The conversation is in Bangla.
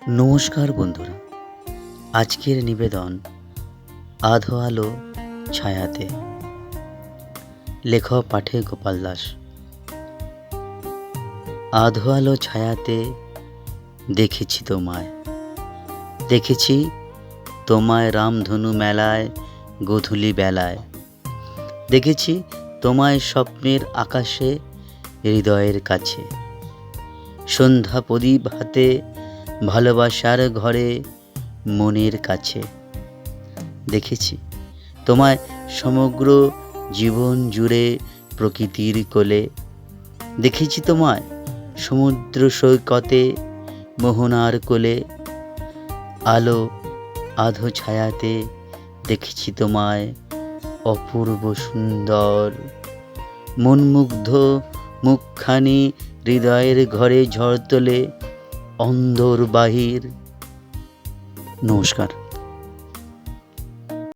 নমস্কার বন্ধুরা, আজকের নিবেদন আধো আলো ছায়াতে। লেখক পাঠে গোপাল দাস। আধো আলো ছায়াতে দেখেছি তোমায়, দেখেছি তোমায় রামধনু মেলায় গোধূলি বেলায়, দেখেছি তোমায় স্বপ্নের আকাশে হৃদয়ের কাছে, সন্ধ্যা প্রদীপ হাতে ভালোবাসার ঘরে মনের কাছে। দেখেছি তোমায় সমগ্র জীবন জুড়ে প্রকৃতির কোলে, দেখেছি তোমায় সমুদ্র সৈকতে মোহনার কোলে। আলো আধো ছায়াতে দেখেছি তোমায় অপূর্ব সুন্দর, মনমুগ্ধ মুখখানি হৃদয়ের ঘরে ঝড় তোলে অন্দর বাহির। নমস্কার।